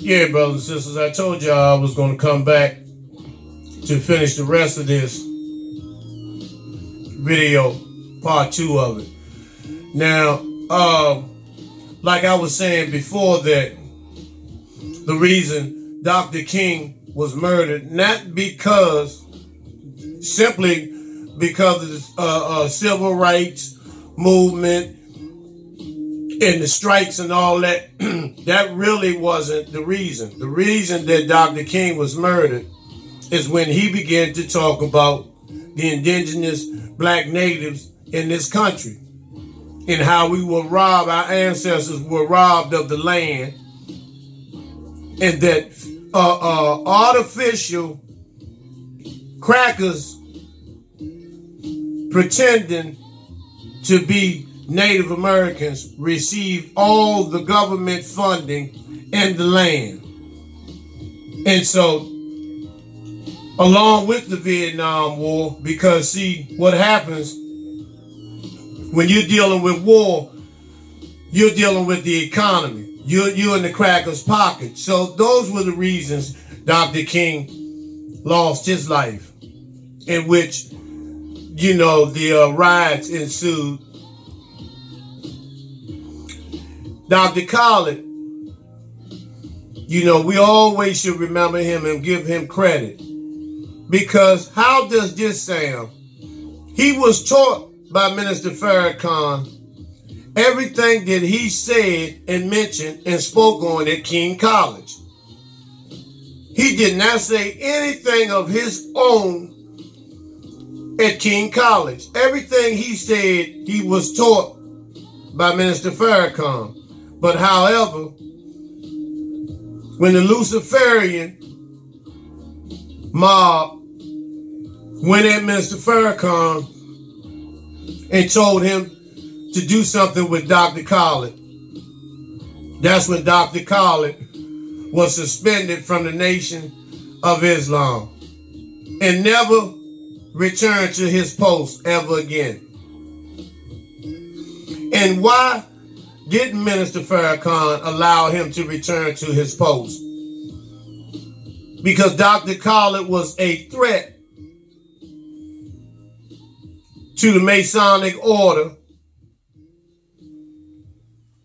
Yeah, brothers and sisters, I told y'all I was going to come back to finish the rest of this video, part 2 of it. Now, like I was saying before, that the reason Dr. King was murdered, not simply because of the civil rights movement and the strikes and all that, that really wasn't the reason. The reason that Dr. King was murdered is when he began to talk about the indigenous black natives in this country and how we were robbed, our ancestors were robbed of the land, and that artificial crackers pretending to be Native Americans received all the government funding in the land. And so, along with the Vietnam War, because see, what happens when you're dealing with war, you're dealing with the economy. You're in the crackers' pocket. So those were the reasons Dr. King lost his life, in which, you know, the riots ensued. Dr. Khaled, you know, we always should remember him and give him credit. Because how does this sound? He was taught by Minister Farrakhan everything that he said and mentioned and spoke on at King College. He did not say anything of his own at King College. Everything he said, he was taught by Minister Farrakhan. But however, when the Luciferian mob went at Minister Farrakhan and told him to do something with Dr. Khaled, that's when Dr. Khaled was suspended from the Nation of Islam and never returned to his post ever again. And why didn't Minister Farrakhan allow him to return to his post? Because Dr. Khaled was a threat to the Masonic order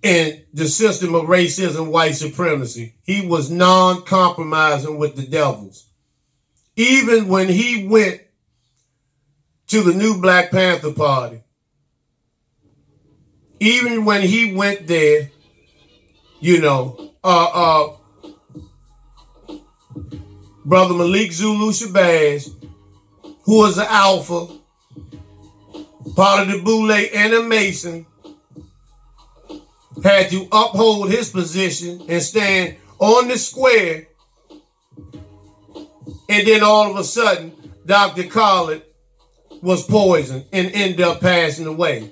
and the system of racism, white supremacy. He was non-compromising with the devils. Even when he went to the new Black Panther Party, even when he went there, you know, Brother Malik Zulu Shabazz, who was an alpha, part of the Boule and a Mason, had to uphold his position and stand on the square. And then all of a sudden, Dr. Khaled was poisoned and ended up passing away.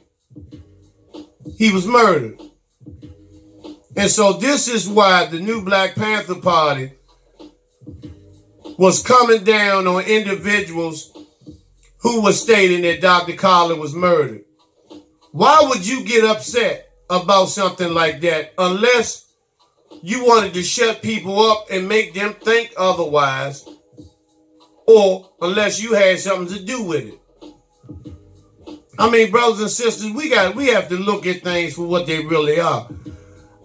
He was murdered. And so this is why the new Black Panther Party was coming down on individuals who were stating that Dr. Khaled was murdered. Why would you get upset about something like that unless you wanted to shut people up and make them think otherwise, or unless you had something to do with it? I mean, brothers and sisters, we have to look at things for what they really are.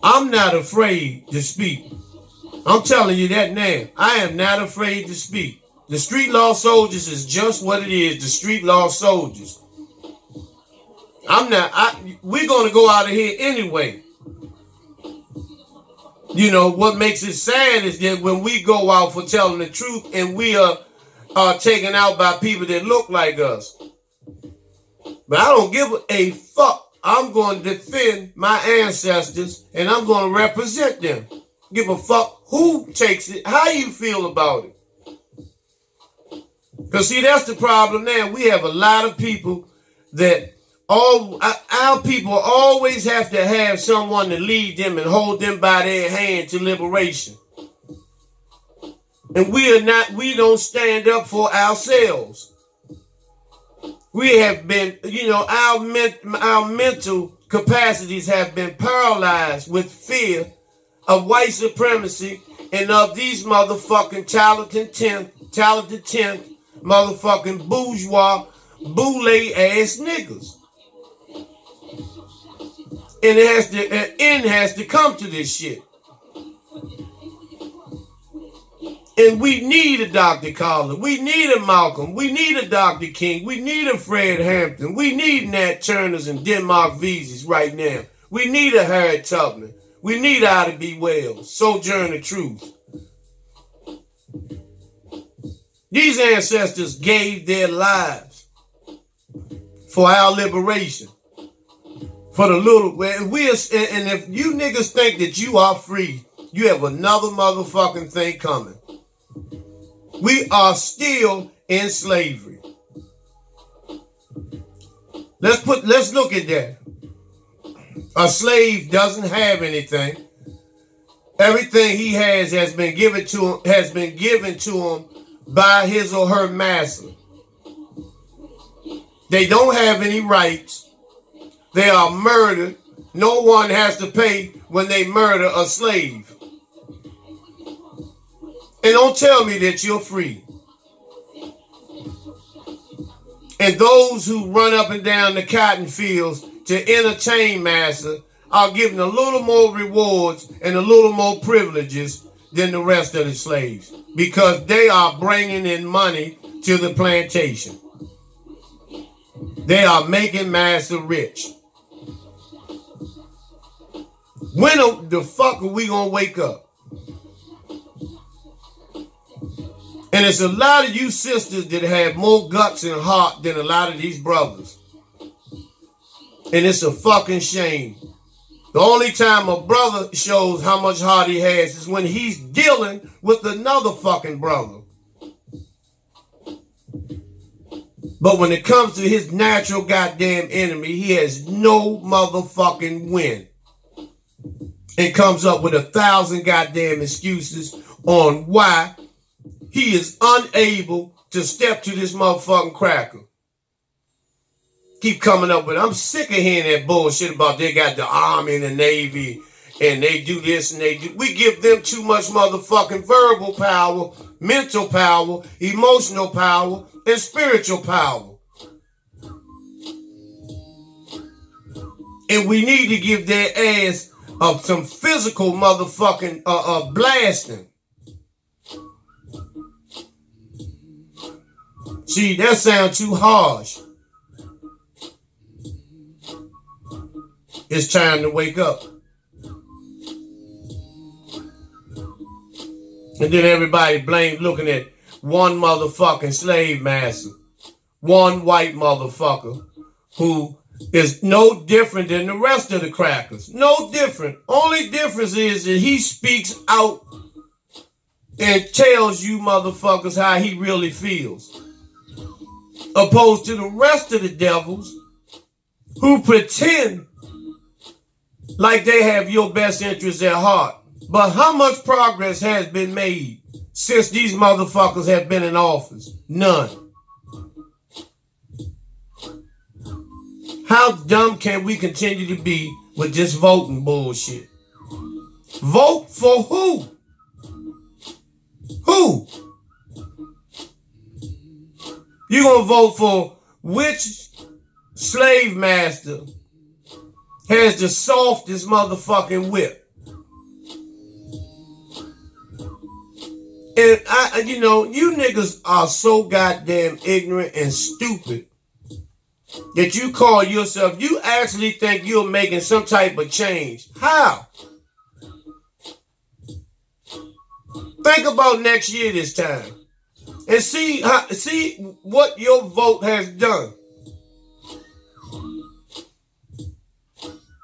I'm not afraid to speak. I'm telling you that now. I am not afraid to speak. The street law soldiers is just what it is, the street law soldiers. We're going to go out of here anyway. You know, what makes it sad is that when we go out for telling the truth and we are taken out by people that look like us. But I don't give a fuck. I'm going to defend my ancestors and I'm going to represent them. Give a fuck who takes it, how you feel about it. Because see, that's the problem now. We have a lot of people that our people always have to have someone to lead them and hold them by their hand to liberation. And we don't stand up for ourselves. We have been, you know, our mental capacities have been paralyzed with fear of white supremacy and of these motherfucking talented 10th motherfucking bourgeois boule ass niggas. And an end has to come to this shit. And we need a Dr. Collins. We need a Malcolm. We need a Dr. King. We need a Fred Hampton. We need Nat Turners and Denmark Veseys right now. We need a Harriet Tubman. We need Ida B. Wells. Sojourner Truth. These ancestors gave their lives for our liberation. For the little, and if you niggas think that you are free, you have another motherfucking thing coming. We are still in slavery. Let's look at that. A slave doesn't have anything. Everything he has been given to him by his or her master. They don't have any rights. They are murdered. No one has to pay when they murder a slave. And don't tell me that you're free. And those who run up and down the cotton fields to entertain master are given a little more rewards and a little more privileges than the rest of the slaves, because they are bringing in money to the plantation. They are making master rich. When the fuck are we gonna wake up? And it's a lot of you sisters that have more guts and heart than a lot of these brothers. And it's a fucking shame. The only time a brother shows how much heart he has is when he's dealing with another fucking brother. But when it comes to his natural goddamn enemy, he has no motherfucking win. And comes up with 1,000 goddamn excuses on why he is unable to step to this motherfucking cracker. Keep coming up with it. I'm sick of hearing that bullshit about they got the Army and the Navy and they do this and they do. We give them too much motherfucking verbal power, mental power, emotional power, and spiritual power. And we need to give their ass some physical motherfucking blasting. See, that sounds too harsh. It's time to wake up. And then everybody blame looking at one motherfucking slave master. One white motherfucker who is no different than the rest of the crackers. No different. Only difference is that he speaks out and tells you motherfuckers how he really feels. Opposed to the rest of the devils who pretend like they have your best interests at heart. But how much progress has been made since these motherfuckers have been in office? None. How dumb can we continue to be with this voting bullshit? Vote for who? Who? You gonna vote for which slave master has the softest motherfucking whip? And you niggas are so goddamn ignorant and stupid that you call yourself, you actually think you're making some type of change. How? Think about next year this time and see what your vote has done.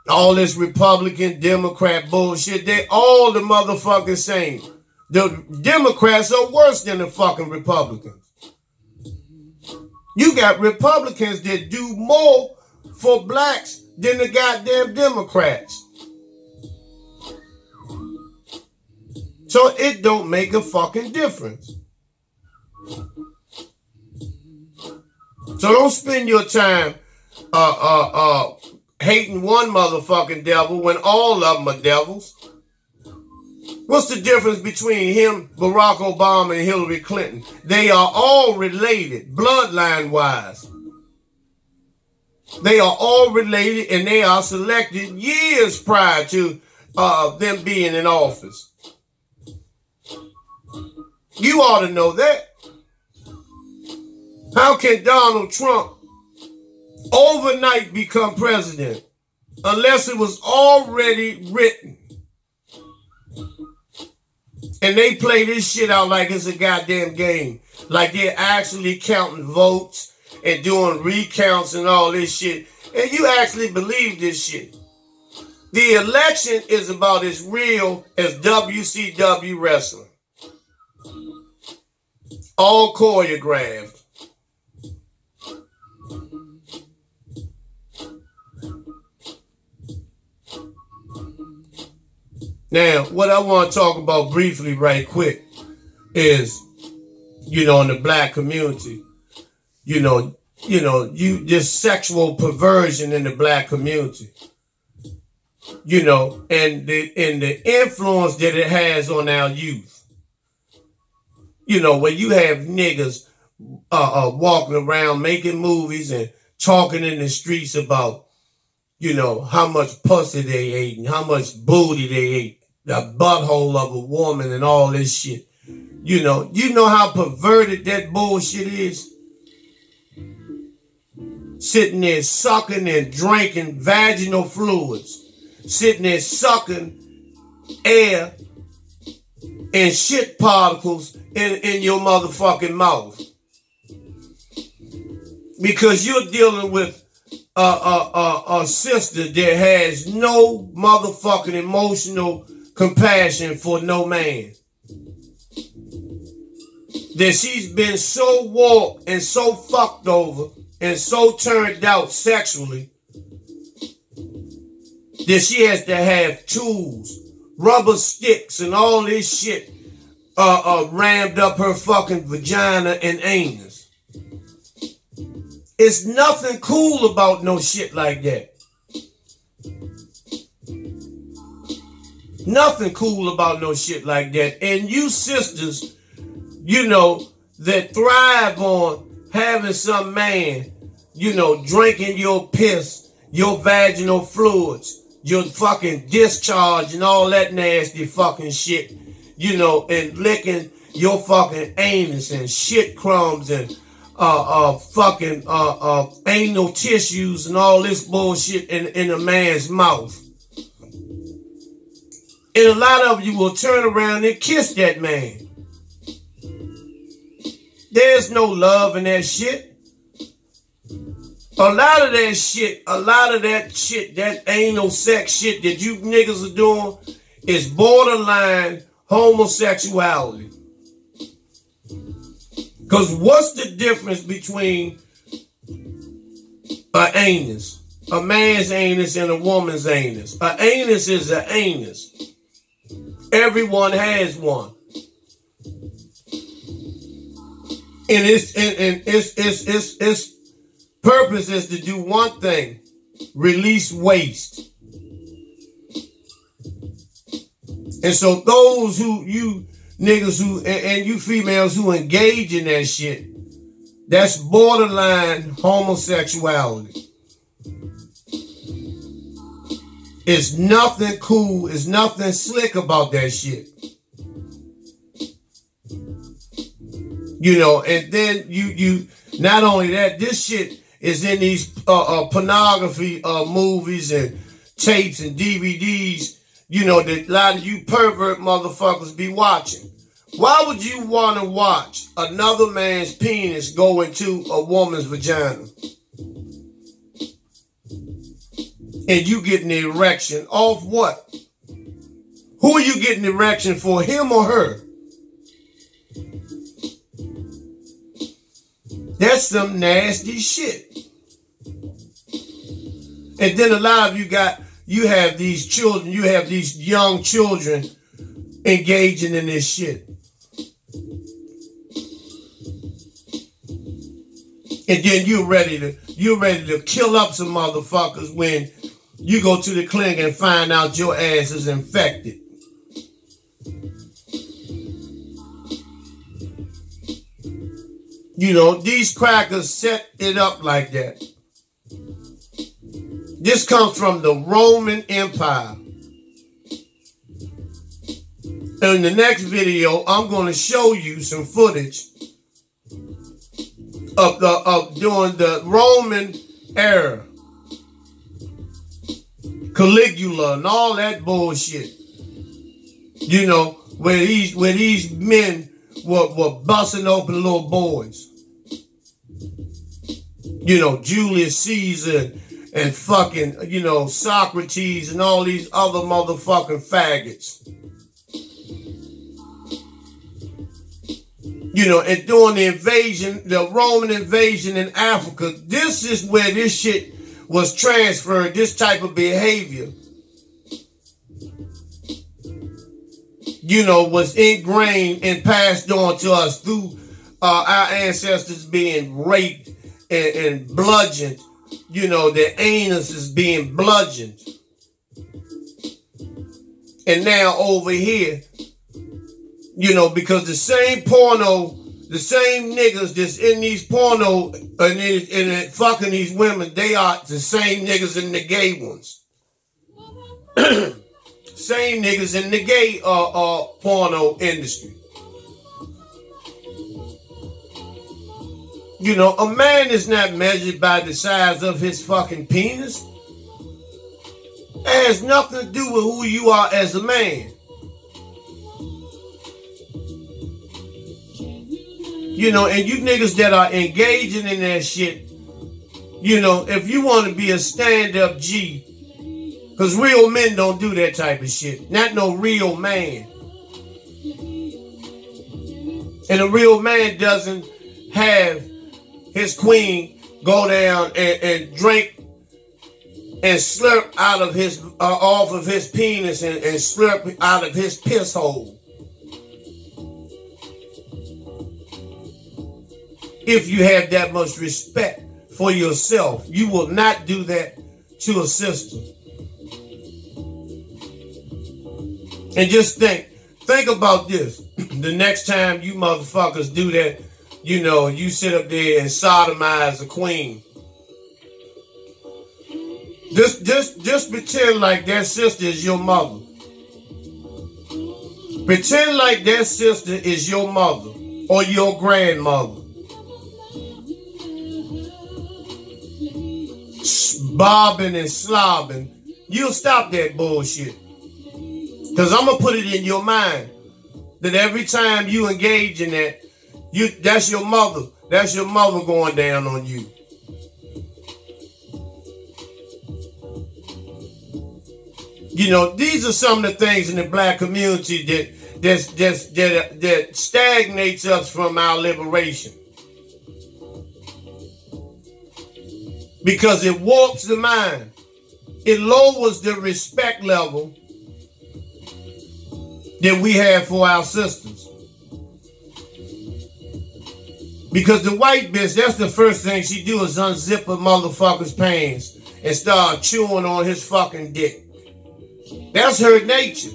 All this Republican, Democrat bullshit, they all the motherfucking same. The Democrats are worse than the fucking Republicans. You got Republicans that do more for blacks than the goddamn Democrats. So it don't make a fucking difference. So don't spend your time hating one motherfucking devil when all of them are devils. What's the difference between him, Barack Obama, and Hillary Clinton? They are all related, bloodline-wise. They are all related, and they are selected years prior to them being in office. You ought to know that. How can Donald Trump overnight become president unless it was already written? And they play this shit out like it's a goddamn game. Like they're actually counting votes and doing recounts and all this shit. And you actually believe this shit. The election is about as real as WCW wrestling. All choreographed. Now, what I want to talk about briefly right quick is, in the black community, this sexual perversion in the black community, and the influence that it has on our youth. When you have niggas walking around making movies and talking in the streets about, how much pussy they ate and how much booty they ate. The butthole of a woman and all this shit. You know how perverted that bullshit is? Sitting there sucking and drinking vaginal fluids. Sitting there sucking air and shit particles in your motherfucking mouth. Because you're dealing with a sister that has no motherfucking emotional compassion for no man. That she's been so warped and so fucked over and so turned out sexually that she has to have tools, rubber sticks, and all this shit rammed up her fucking vagina and anus. It's nothing cool about no shit like that. Nothing cool about no shit like that. And you sisters, that thrive on having some man, drinking your piss, your vaginal fluids, your fucking discharge and all that nasty fucking shit, and licking your fucking anus and shit crumbs and fucking anal tissues and all this bullshit in a man's mouth. And a lot of you will turn around and kiss that man. There's no love in that shit. A lot of that shit, that anal sex shit that you niggas are doing is borderline homosexuality. Because what's the difference between an anus, a man's anus and a woman's anus? An anus is an anus. Everyone has one. And its purpose is to do one thing: release waste. And so those you niggas and you females who engage in that shit, that's borderline homosexuality. It's nothing cool. It's nothing slick about that shit. And then you not only that, this shit is in these pornography movies and tapes and DVDs, that a lot of you pervert motherfuckers be watching. Why would you want to watch another man's penis go into a woman's vagina? And you getting an erection off what? Who are you getting an erection for, him or her? That's some nasty shit. And then a lot of you have these children, you have these young children engaging in this shit. And then you're ready to kill up some motherfuckers when you go to the clinic and find out your ass is infected. You know, these crackers set it up like that. This comes from the Roman Empire. In the next video, I'm going to show you some footage of during the Roman era, Caligula and all that bullshit. You know, where these men were busting open little boys. You know, Julius Caesar and fucking, you know, Socrates and all these other motherfucking faggots. You know, and during the invasion, the Roman invasion in Africa, this is where this shit was transferred, this type of behavior. You know, was ingrained and passed on to us through our ancestors being raped and bludgeoned. You know, their anus is being bludgeoned. And now over here, you know, because the same porno, the same niggas that's in these porno and fucking these women, they are the same niggas in the gay ones. Same niggas in the gay porno industry. You know, a man is not measured by the size of his fucking penis. It has nothing to do with who you are as a man. You know, and you niggas that are engaging in that shit, you know, if you want to be a stand-up G, because real men don't do that type of shit. Not no real man. And a real man doesn't have his queen go down and drink and slurp out of his, off of his penis and slurp out of his piss hole. If you have that much respect for yourself, you will not do that to a sister. And just think about this. The next time you motherfuckers do that, you know, you sit up there and sodomize a queen. Just pretend like that sister is your mother. Pretend like that sister is your mother or your grandmother. Bobbing and slobbing. You'll stop that bullshit. Because I'm going to put it in your mind that every time you engage in that, that's your mother. That's your mother going down on you. You know, these are some of the things in the black community that stagnates us from our liberation. Because it warps the mind. It lowers the respect level that we have for our sisters. Because the white bitch, that's the first thing she do is unzip a motherfucker's pants and start chewing on his fucking dick. That's her nature.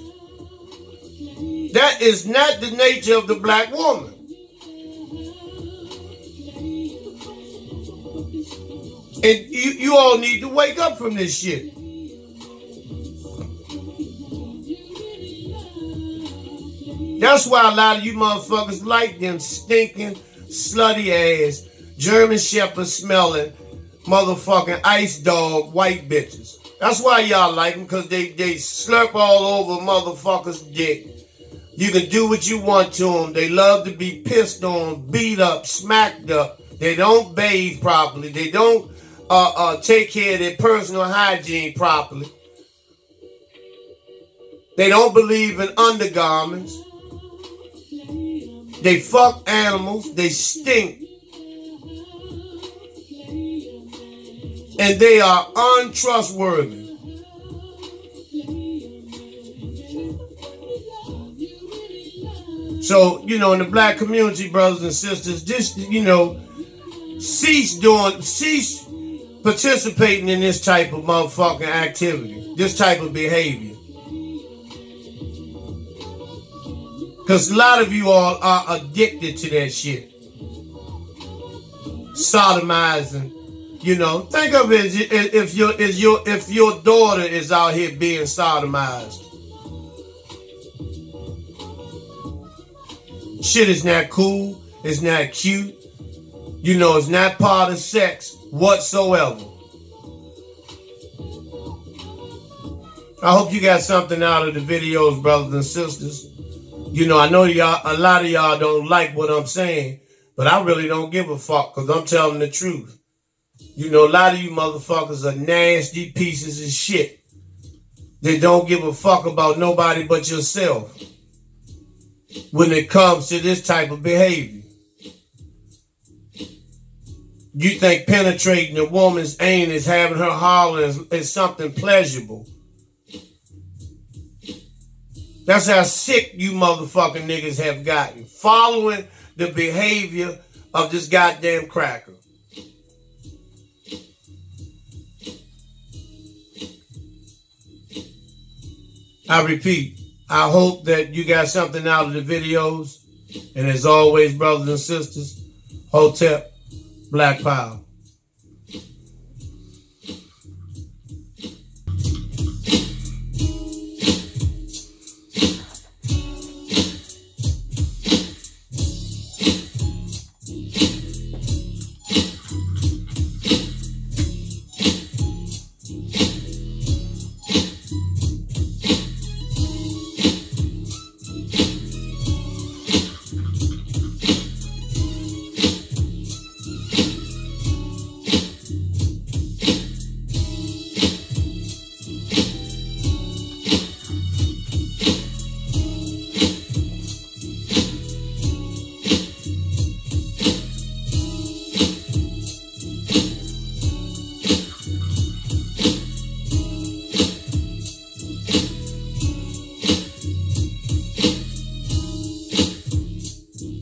That is not the nature of the black woman. And you all need to wake up from this shit. That's why a lot of you motherfuckers like them stinking, slutty ass, German Shepherd smelling, motherfucking ice dog white bitches. That's why y'all like them, because they slurp all over motherfuckers' dick. You can do what you want to them. They love to be pissed on, beat up, smacked up. They don't bathe properly. They don't take care of their personal hygiene properly. They don't believe in undergarments. They fuck animals. They stink. And they are untrustworthy. So, you know, in the black community, brothers and sisters, just, you know, cease participating in this type of motherfucking activity, this type of behavior. Because a lot of you all are addicted to that shit. sodomizing. You know, think of it as if your daughter is out here being sodomized. Shit is not cool. It's not cute. You know, it's not part of sex whatsoever. I hope you got something out of the videos, brothers and sisters. You know, I know a lot of y'all don't like what I'm saying, but I really don't give a fuck because I'm telling the truth. You know, a lot of you motherfuckers are nasty pieces of shit. They don't give a fuck about nobody but yourself when it comes to this type of behavior. You think penetrating a woman's anus, having her holler is something pleasurable. That's how sick you motherfucking niggas have gotten, following the behavior of this goddamn cracker. I repeat, I hope that you got something out of the videos. And as always, brothers and sisters, Hotep, Black Power.